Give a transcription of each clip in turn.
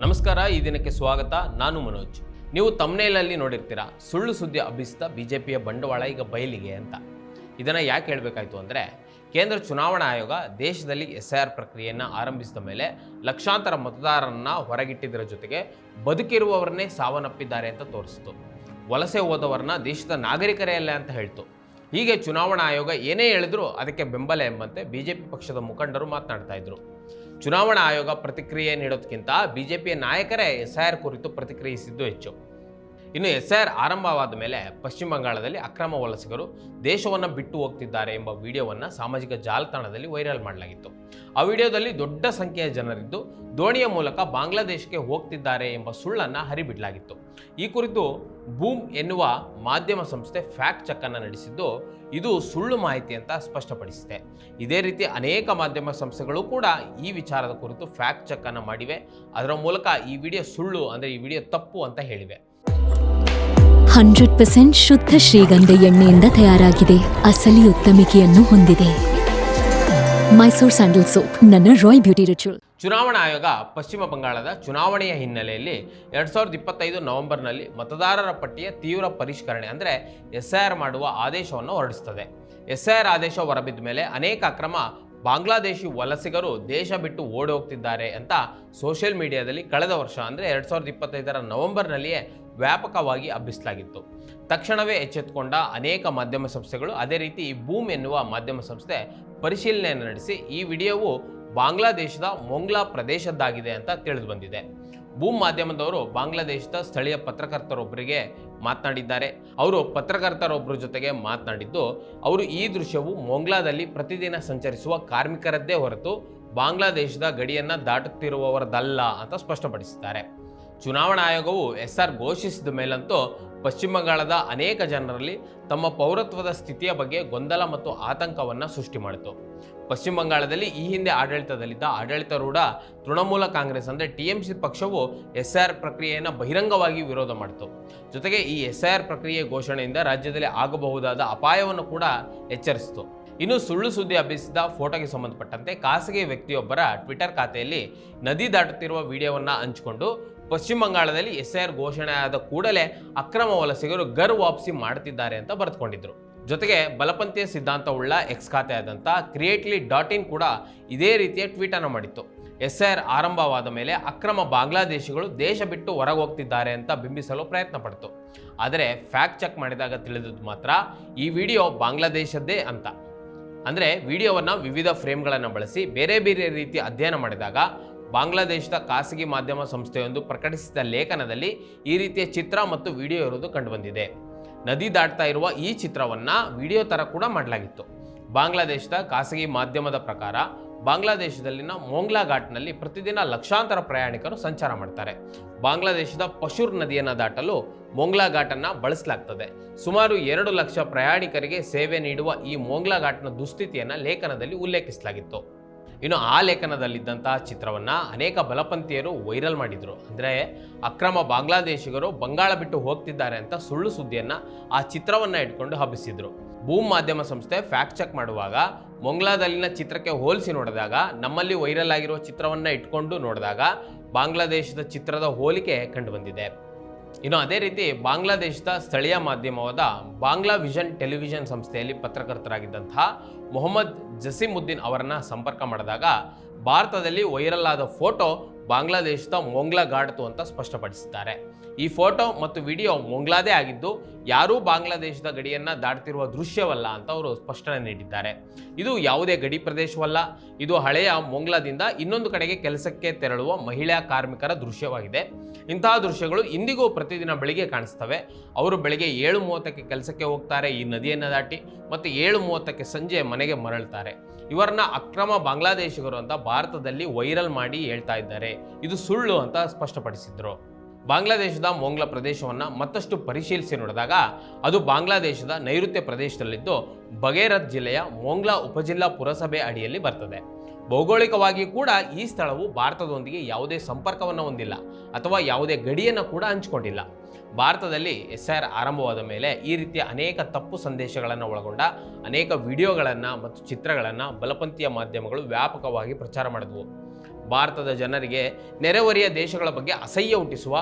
ನಮಸ್ಕಾರ, ಈ ದಿನಕ್ಕೆ ಸ್ವಾಗತ. ನಾನು ಮನೋಜ್. ನೀವು ತಮ್ನೇಲಲ್ಲಿ ನೋಡಿರ್ತೀರಾ, ಸುಳ್ಳು ಸುದ್ದಿ ಹಬ್ಬಿಸಿದ ಬಿಜೆಪಿಯ ಬಂಡವಾಳ ಈಗ ಬಯಲಿಗೆ ಅಂತ. ಇದನ್ನು ಯಾಕೆ ಹೇಳಬೇಕಾಯ್ತು ಅಂದರೆ, ಕೇಂದ್ರ ಚುನಾವಣಾ ಆಯೋಗ ದೇಶದಲ್ಲಿ SIR ಪ್ರಕ್ರಿಯೆಯನ್ನು ಆರಂಭಿಸಿದ ಮೇಲೆ ಲಕ್ಷಾಂತರ ಮತದಾರರನ್ನ ಹೊರಗಿಟ್ಟಿದ್ದರ ಜೊತೆಗೆ ಬದುಕಿರುವವರನ್ನೇ ಸಾವನ್ನಪ್ಪಿದ್ದಾರೆ ಅಂತ ತೋರಿಸಿತು. ವಲಸೆ ಹೋದವರನ್ನ ದೇಶದ ನಾಗರಿಕರೇ ಅಲ್ಲ ಅಂತ ಹೇಳ್ತು. ಹೀಗೆ ಚುನಾವಣಾ ಆಯೋಗ ಏನೇ ಹೇಳಿದ್ರು ಅದಕ್ಕೆ ಬೆಂಬಲ ಎಂಬಂತೆ ಬಿಜೆಪಿ ಪಕ್ಷದ ಮುಖಂಡರು ಮಾತನಾಡ್ತಾ ಇದ್ರು. ಚುನಾವಣಾ ಆಯೋಗ ಪ್ರತಿಕ್ರಿಯೆ ನೀಡೋದಕ್ಕಿಂತ ಬಿಜೆಪಿಯ ನಾಯಕರೇ SIR ಕುರಿತು ಪ್ರತಿಕ್ರಿಯಿಸಿದ್ದು ಹೆಚ್ಚು. ಇನ್ನು SIR ಆರಂಭವಾದ ಮೇಲೆ ಪಶ್ಚಿಮ ಬಂಗಾಳದಲ್ಲಿ ಅಕ್ರಮ ವಲಸಿಗರು ದೇಶವನ್ನು ಬಿಟ್ಟು ಹೋಗ್ತಿದ್ದಾರೆ ಎಂಬ ವಿಡಿಯೋವನ್ನು ಸಾಮಾಜಿಕ ಜಾಲತಾಣದಲ್ಲಿ ವೈರಲ್ ಮಾಡಲಾಗಿತ್ತು. ಆ ವಿಡಿಯೋದಲ್ಲಿ ದೊಡ್ಡ ಸಂಖ್ಯೆಯ ಜನರಿದ್ದು ದೋಣಿಯ ಮೂಲಕ ಬಾಂಗ್ಲಾದೇಶಕ್ಕೆ ಹೋಗ್ತಿದ್ದಾರೆ ಎಂಬ ಸುಳ್ಳನ್ನು ಹರಿಬಿಡಲಾಗಿತ್ತು. ಈ ಕುರಿತು ಬೂಮ್ ಎನ್ನುವ ಮಾಧ್ಯಮ ಸಂಸ್ಥೆ ಫ್ಯಾಕ್ಟ್ ಚೆಕ್ ಅನ್ನು ನಡೆಸಿದ್ದು ಇದು ಸುಳ್ಳು ಮಾಹಿತಿ ಅಂತ ಸ್ಪಷ್ಟಪಡಿಸಿದೆ. ಇದೇ ರೀತಿ ಅನೇಕ ಮಾಧ್ಯಮ ಸಂಸ್ಥೆಗಳು ಕೂಡ ಈ ವಿಚಾರದ ಕುರಿತು ಫ್ಯಾಕ್ಟ್ ಚೆಕ್ ಅನ್ನು ಮಾಡಿವೆ. ಅದರ ಮೂಲಕ ಈ ವಿಡಿಯೋ ಸುಳ್ಳು, ಅಂದರೆ ಈ ವಿಡಿಯೋ ತಪ್ಪು ಅಂತ ಹೇಳಿವೆ. 100% ಶುದ್ಧ ಶ್ರೀಗಂಧ ಎಣ್ಣೆಯಿಂದ ತಯಾರಾಗಿದೆ. ಅಸಲಿ ಉತ್ತಮಿಕೆಯನ್ನು ಹೊಂದಿದೆ. ಮೈಸೂರು ಸ್ಯಾಂಡಲ್ ಸೋಪ್, ನನ್ನ ರಾಯಲ್ ಬ್ಯೂಟಿ ರಿಚುವಲ್. ಚುನಾವಣಾ ಆಯೋಗ ಪಶ್ಚಿಮ ಬಂಗಾಳದ ಚುನಾವಣೆಯ ಹಿನ್ನೆಲೆಯಲ್ಲಿ 2025 ನವೆಂಬರ್ನಲ್ಲಿ ಮತದಾರರ ಪಟ್ಟಿಯ ತೀವ್ರ ಪರಿಷ್ಕರಣೆ ಅಂದರೆ SIR ಮಾಡುವ ಆದೇಶವನ್ನು ಹೊರಡಿಸುತ್ತದೆ. SIR ಆದೇಶ ಹೊರಬಿದ್ದ ಮೇಲೆ ಅನೇಕ ಅಕ್ರಮ ಬಾಂಗ್ಲಾದೇಶಿ ವಲಸಿಗರು ದೇಶ ಬಿಟ್ಟು ಓಡಿ ಹೋಗ್ತಿದ್ದಾರೆ ಅಂತ ಸೋಷಿಯಲ್ ಮೀಡಿಯಾದಲ್ಲಿ ಕಳೆದ ವರ್ಷ ಅಂದರೆ 2025 ನವೆಂಬರ್ನಲ್ಲಿಯೇ ವ್ಯಾಪಕವಾಗಿ ಹಬ್ಬಿಸಲಾಗಿತ್ತು. ತಕ್ಷಣವೇ ಎಚ್ಚೆತ್ತುಕೊಂಡ ಅನೇಕ ಮಾಧ್ಯಮ ಸಂಸ್ಥೆಗಳು, ಅದೇ ರೀತಿ ಈ ಬೂಮ್ ಎನ್ನುವ ಮಾಧ್ಯಮ ಸಂಸ್ಥೆ ಪರಿಶೀಲನೆಯನ್ನು ನಡೆಸಿ ಈ ವಿಡಿಯೋವು ಬಾಂಗ್ಲಾದೇಶದ ಮೊಂಗ್ಲಾ ಪ್ರದೇಶದ್ದಾಗಿದೆ ಅಂತ ತಿಳಿದು ಬಂದಿದೆ. ಬೂಮ್ ಮಾಧ್ಯಮದವರು ಬಾಂಗ್ಲಾದೇಶದ ಸ್ಥಳೀಯ ಪತ್ರಕರ್ತರೊಬ್ಬರಿಗೆ ಮಾತನಾಡಿದ್ದಾರೆ. ಅವರು ಪತ್ರಕರ್ತರೊಬ್ಬರ ಜೊತೆಗೆ ಮಾತನಾಡಿದ್ದು, ಅವರು ಈ ದೃಶ್ಯವು ಮೊಂಗ್ಲಾದಲ್ಲಿ ಪ್ರತಿದಿನ ಸಂಚರಿಸುವ ಕಾರ್ಮಿಕರದ್ದೇ ಹೊರತು ಬಾಂಗ್ಲಾದೇಶದ ಗಡಿಯನ್ನು ದಾಟುತ್ತಿರುವವರದಲ್ಲ ಅಂತ ಸ್ಪಷ್ಟಪಡಿಸಿದ್ದಾರೆ. ಚುನಾವಣಾ ಆಯೋಗವು SIR ಘೋಷಿಸಿದ ಮೇಲಂತೂ ಪಶ್ಚಿಮ ಬಂಗಾಳದ ಅನೇಕ ಜನರಲ್ಲಿ ತಮ್ಮ ಪೌರತ್ವದ ಸ್ಥಿತಿಯ ಬಗ್ಗೆ ಗೊಂದಲ ಮತ್ತು ಆತಂಕವನ್ನು ಸೃಷ್ಟಿ ಮಾಡಿತು. ಪಶ್ಚಿಮ ಬಂಗಾಳದಲ್ಲಿ ಈ ಹಿಂದೆ ಆಡಳಿತದಲ್ಲಿದ್ದ ಆಡಳಿತಾರೂಢ ತೃಣಮೂಲ ಕಾಂಗ್ರೆಸ್ ಅಂದರೆ TMC ಪಕ್ಷವು SIR ಪ್ರಕ್ರಿಯೆಯನ್ನು ಬಹಿರಂಗವಾಗಿ ವಿರೋಧ ಮಾಡಿತು. ಜೊತೆಗೆ ಈ SIR ಪ್ರಕ್ರಿಯೆ ಘೋಷಣೆಯಿಂದ ರಾಜ್ಯದಲ್ಲಿ ಆಗಬಹುದಾದ ಅಪಾಯವನ್ನು ಕೂಡ ಎಚ್ಚರಿಸಿತು. ಇನ್ನು ಸುಳ್ಳು ಸುದ್ದಿ ಹಬ್ಬಿಸಿದ ಫೋಟೋಗೆ ಸಂಬಂಧಪಟ್ಟಂತೆ ಖಾಸಗಿ ವ್ಯಕ್ತಿಯೊಬ್ಬರ ಟ್ವಿಟರ್ ಖಾತೆಯಲ್ಲಿ ನದಿ ದಾಟುತ್ತಿರುವ ವಿಡಿಯೋವನ್ನು ಹಂಚಿಕೊಂಡು ಪಶ್ಚಿಮ ಬಂಗಾಳದಲ್ಲಿ SIR ಘೋಷಣೆ ಆದ ಕೂಡಲೇ ಅಕ್ರಮ ವಲಸಿಗರು ಗರ್ ವಾಪಸಿ ಮಾಡುತ್ತಿದ್ದಾರೆ ಅಂತ ಬರೆದುಕೊಂಡಿದ್ರು. ಜೊತೆಗೆ ಬಲಪಂಥೀಯ ಸಿದ್ಧಾಂತವುಳ್ಳ X ಖಾತೆ ಆದಂಥ creately.in ಕೂಡ ಇದೇ ರೀತಿಯ ಟ್ವೀಟ್ ಅನ್ನು ಮಾಡಿತ್ತು. SIR ಆರಂಭವಾದ ಮೇಲೆ ಅಕ್ರಮ ಬಾಂಗ್ಲಾದೇಶಿಗಳು ದೇಶ ಬಿಟ್ಟು ಹೊರಗೆ ಹೋಗ್ತಿದ್ದಾರೆ ಅಂತ ಬಿಂಬಿಸಲು ಪ್ರಯತ್ನ ಪಡ್ತು. ಆದರೆ ಫ್ಯಾಕ್ಟ್ ಚೆಕ್ ಮಾಡಿದಾಗ ತಿಳಿದದ್ದು ಮಾತ್ರ ಈ ವಿಡಿಯೋ ಬಾಂಗ್ಲಾದೇಶದ್ದೇ ಅಂತ. ಅಂದರೆ ವಿಡಿಯೋವನ್ನು ವಿವಿಧ ಫ್ರೇಮ್ಗಳನ್ನು ಬಳಸಿ ಬೇರೆ ಬೇರೆ ರೀತಿ ಅಧ್ಯಯನ ಮಾಡಿದಾಗ ಬಾಂಗ್ಲಾದೇಶದ ಖಾಸಗಿ ಮಾಧ್ಯಮ ಸಂಸ್ಥೆಯೊಂದು ಪ್ರಕಟಿಸಿದ ಲೇಖನದಲ್ಲಿ ಈ ರೀತಿಯ ಚಿತ್ರ ಮತ್ತು ವಿಡಿಯೋ ಇರುವುದು ಕಂಡುಬಂದಿದೆ. ನದಿ ದಾಟ್ತಾ ಇರುವ ಈ ಚಿತ್ರವನ್ನು ವಿಡಿಯೋ ಥರ ಕೂಡ ಮಾಡಲಾಗಿತ್ತು. ಬಾಂಗ್ಲಾದೇಶದ ಖಾಸಗಿ ಮಾಧ್ಯಮದ ಪ್ರಕಾರ ಬಾಂಗ್ಲಾದೇಶದಲ್ಲಿನ ಮೊಂಗ್ಲಾ ಘಾಟ್ನಲ್ಲಿ ಪ್ರತಿದಿನ ಲಕ್ಷಾಂತರ ಪ್ರಯಾಣಿಕರು ಸಂಚಾರ ಮಾಡ್ತಾರೆ. ಬಾಂಗ್ಲಾದೇಶದ ಪಶೂರ್ ನದಿಯನ್ನು ದಾಟಲು ಮೊಂಗ್ಲಾ ಘಾಟನ್ನು ಬಳಸಲಾಗ್ತದೆ. ಸುಮಾರು 2 ಲಕ್ಷ ಪ್ರಯಾಣಿಕರಿಗೆ ಸೇವೆ ನೀಡುವ ಈ ಮೊಂಗ್ಲಾ ಘಾಟ್ನ ದುಸ್ಥಿತಿಯನ್ನು ಲೇಖನದಲ್ಲಿ ಉಲ್ಲೇಖಿಸಲಾಗಿತ್ತು. ಇನ್ನು ಆ ಲೇಖನದಲ್ಲಿದ್ದಂತಹ ಚಿತ್ರವನ್ನು ಅನೇಕ ಬಲಪಂಥೀಯರು ವೈರಲ್ ಮಾಡಿದರು. ಅಂದರೆ ಅಕ್ರಮ ಬಾಂಗ್ಲಾದೇಶಿಗರು ಬಂಗಾಳ ಬಿಟ್ಟು ಹೋಗ್ತಿದ್ದಾರೆ ಅಂತ ಸುಳ್ಳು ಸುದ್ದಿಯನ್ನು ಆ ಚಿತ್ರವನ್ನು ಇಟ್ಕೊಂಡು ಹಬ್ಬಿಸಿದ್ರು. ಬೂಮ್ ಮಾಧ್ಯಮ ಸಂಸ್ಥೆ ಫ್ಯಾಕ್ಟ್ ಚೆಕ್ ಮಾಡುವಾಗ ಮೊಂಗ್ಲಾದಲ್ಲಿನ ಚಿತ್ರಕ್ಕೆ ಹೋಲಿಸಿ ನೋಡಿದಾಗ, ನಮ್ಮಲ್ಲಿ ವೈರಲ್ ಆಗಿರುವ ಚಿತ್ರವನ್ನು ಇಟ್ಕೊಂಡು ನೋಡಿದಾಗ ಬಾಂಗ್ಲಾದೇಶದ ಚಿತ್ರದ ಹೋಲಿಕೆ ಕಂಡುಬಂದಿದೆ. ಇನ್ನು ಅದೇ ರೀತಿ ಬಾಂಗ್ಲಾದೇಶದ ಸ್ಥಳೀಯ ಮಾಧ್ಯಮವಾದ ಬಾಂಗ್ಲಾ ವಿಷನ್ ಟೆಲಿವಿಷನ್ ಸಂಸ್ಥೆಯಲ್ಲಿ ಪತ್ರಕರ್ತರಾಗಿದ್ದಂತಹ ಮೊಹಮ್ಮದ್ ಜಸೀಮುದ್ದೀನ್ ಅವರನ್ನು ಸಂಪರ್ಕ ಮಾಡಿದಾಗ ಭಾರತದಲ್ಲಿ ವೈರಲ್ ಆದ ಫೋಟೋ ಬಾಂಗ್ಲಾದೇಶದ ಮೊಂಗ್ಲಾ ಘಾಟ್ತು ಅಂತ ಸ್ಪಷ್ಟಪಡಿಸಿದ್ದಾರೆ. ಈ ಫೋಟೋ ಮತ್ತು ವಿಡಿಯೋ ಮೊಂಗ್ಲಾದೇ ಆಗಿದ್ದು ಯಾರೂ ಬಾಂಗ್ಲಾದೇಶದ ಗಡಿಯನ್ನು ದಾಟ್ತಿರುವ ದೃಶ್ಯವಲ್ಲ ಅಂತ ಅವರು ಸ್ಪಷ್ಟನೆ ನೀಡಿದ್ದಾರೆ. ಇದು ಯಾವುದೇ ಗಡಿ ಪ್ರದೇಶವಲ್ಲ, ಇದು ಹಳೆಯ ಮೊಂಗ್ಲಾದಿಂದ ಇನ್ನೊಂದು ಕಡೆಗೆ ಕೆಲಸಕ್ಕೆ ತೆರಳುವ ಮಹಿಳಾ ಕಾರ್ಮಿಕರ ದೃಶ್ಯವಾಗಿದೆ. ಇಂತಹ ದೃಶ್ಯಗಳು ಇಂದಿಗೂ ಪ್ರತಿದಿನ ಬೆಳಿಗ್ಗೆ ಕಾಣಿಸ್ತವೆ. ಅವರು ಬೆಳಿಗ್ಗೆ 7:30ಕ್ಕೆ ಕೆಲಸಕ್ಕೆ ಹೋಗ್ತಾರೆ ಈ ನದಿಯನ್ನು ದಾಟಿ, ಮತ್ತು 7:30ಕ್ಕೆ ಸಂಜೆ ಮನೆಗೆ ಮರಳ್ತಾರೆ. ಇವರನ್ನ ಅಕ್ರಮ ಬಾಂಗ್ಲಾದೇಶಿಗರು ಅಂತ ಭಾರತದಲ್ಲಿ ವೈರಲ್ ಮಾಡಿ ಹೇಳ್ತಾ ಇದ್ದಾರೆ. ಇದು ಸುಳ್ಳು ಅಂತ ಸ್ಪಷ್ಟಪಡಿಸಿದ್ರು. ಬಾಂಗ್ಲಾದೇಶದ ಮೊಂಗ್ಲಾ ಪ್ರದೇಶವನ್ನು ಮತ್ತಷ್ಟು ಪರಿಶೀಲಿಸಿ ನೋಡಿದಾಗ ಅದು ಬಾಂಗ್ಲಾದೇಶದ ನೈಋತ್ಯ ಪ್ರದೇಶದಲ್ಲಿದ್ದು ಬಗೇರತ್ ಜಿಲ್ಲೆಯ ಮೊಂಗ್ಲಾ ಉಪಜಿಲ್ಲಾ ಪುರಸಭೆ ಅಡಿಯಲ್ಲಿ ಬರ್ತದೆ. ಭೌಗೋಳಿಕವಾಗಿ ಕೂಡ ಈ ಸ್ಥಳವು ಭಾರತದೊಂದಿಗೆ ಯಾವುದೇ ಸಂಪರ್ಕವನ್ನು ಹೊಂದಿಲ್ಲ ಅಥವಾ ಯಾವುದೇ ಗಡಿಯನ್ನು ಕೂಡ ಹಂಚಿಕೊಂಡಿಲ್ಲ. ಭಾರತದಲ್ಲಿ SIR ಆರಂಭವಾದ ಮೇಲೆ ಈ ರೀತಿಯ ಅನೇಕ ತಪ್ಪು ಸಂದೇಶಗಳನ್ನು ಒಳಗೊಂಡ ಅನೇಕ ವಿಡಿಯೋಗಳನ್ನು ಮತ್ತು ಚಿತ್ರಗಳನ್ನು ಬಲಪಂಥೀಯ ಮಾಧ್ಯಮಗಳು ವ್ಯಾಪಕವಾಗಿ ಪ್ರಚಾರ ಮಾಡಿದವು. ಭಾರತದ ಜನರಿಗೆ ನೆರೆಹೊರೆಯ ದೇಶಗಳ ಬಗ್ಗೆ ಅಸಹ್ಯ ಹುಟ್ಟಿಸುವ,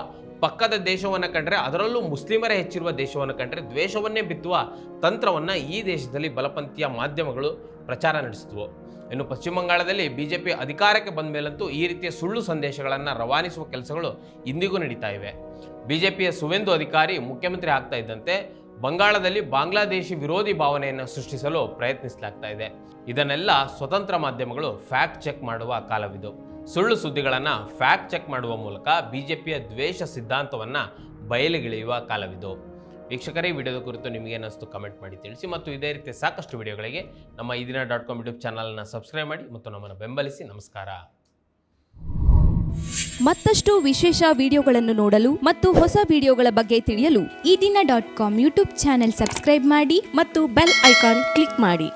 ಪಕ್ಕದ ದೇಶವನ್ನು ಕಂಡ್ರೆ ಅದರಲ್ಲೂ ಮುಸ್ಲಿಮರೇ ಹೆಚ್ಚಿರುವ ದೇಶವನ್ನು ಕಂಡ್ರೆ ದ್ವೇಷವನ್ನೇ ಬಿತ್ತುವ ತಂತ್ರವನ್ನು ಈ ದೇಶದಲ್ಲಿ ಬಲಪಂಥೀಯ ಮಾಧ್ಯಮಗಳು ಪ್ರಚಾರ ನಡೆಸಿದ್ವು. ಇನ್ನು ಪಶ್ಚಿಮ ಬಂಗಾಳದಲ್ಲಿ ಬಿಜೆಪಿ ಅಧಿಕಾರಕ್ಕೆ ಬಂದ ಮೇಲಂತೂ ಈ ರೀತಿಯ ಸುಳ್ಳು ಸಂದೇಶಗಳನ್ನು ರವಾನಿಸುವ ಕೆಲಸಗಳು ಇಂದಿಗೂ ನಡೀತಾ ಇವೆ. ಬಿಜೆಪಿಯ ಸುವೇಂದು ಅಧಿಕಾರಿ ಮುಖ್ಯಮಂತ್ರಿ ಆಗ್ತಾ ಇದ್ದಂತೆ ಬಂಗಾಳದಲ್ಲಿ ಬಾಂಗ್ಲಾದೇಶಿ ವಿರೋಧಿ ಭಾವನೆಯನ್ನು ಸೃಷ್ಟಿಸಲು ಪ್ರಯತ್ನಿಸಲಾಗ್ತಾ ಇದೆ. ಇದನ್ನೆಲ್ಲ ಸ್ವತಂತ್ರ ಮಾಧ್ಯಮಗಳು ಫ್ಯಾಕ್ಟ್ ಚೆಕ್ ಮಾಡುವ ಕಾಲವಿದು. ಸುಳ್ಳು ಸುದ್ದಿಗಳನ್ನು ಫ್ಯಾಕ್ಟ್ ಚೆಕ್ ಮಾಡುವ ಮೂಲಕ ಬಿಜೆಪಿಯ ದ್ವೇಷ ಸಿದ್ಧಾಂತವನ್ನು ಬಯಲಿಗಿಳಿಯುವ ಕಾಲವಿದು. ವೀಕ್ಷಕರೇ, ಈ ವಿಡಿಯೋದ ಕುರಿತು ನಿಮಗೆ ಏನಿಸ್ತು ಕಮೆಂಟ್ ಮಾಡಿ ತಿಳಿಸಿ, ಮತ್ತು ಇದೇ ರೀತಿ ಸಾಕಷ್ಟು ವಿಡಿಯೋಗಳಿಗೆ ನಮ್ಮ ಈದಿನ.com ಯೂಟ್ಯೂಬ್ ಚಾನಲನ್ನು ಸಬ್ಸ್ಕ್ರೈಬ್ ಮಾಡಿ ಮತ್ತು ನಮ್ಮನ್ನು ಬೆಂಬಲಿಸಿ. ನಮಸ್ಕಾರ. ಮತ್ತಷ್ಟು ವಿಶೇಷ ವಿಡಿಯೋಗಳನ್ನು ನೋಡಲು ಮತ್ತು ಹೊಸ ವಿಡಿಯೋಗಳ ಬಗ್ಗೆ ತಿಳಿಯಲು ಈದಿನ.com ಯೂಟ್ಯೂಬ್ ಚಾನೆಲ್ ಸಬ್ಸ್ಕ್ರೈಬ್ ಮಾಡಿ ಮತ್ತು ಬೆಲ್ ಐಕಾನ್ ಕ್ಲಿಕ್ ಮಾಡಿ.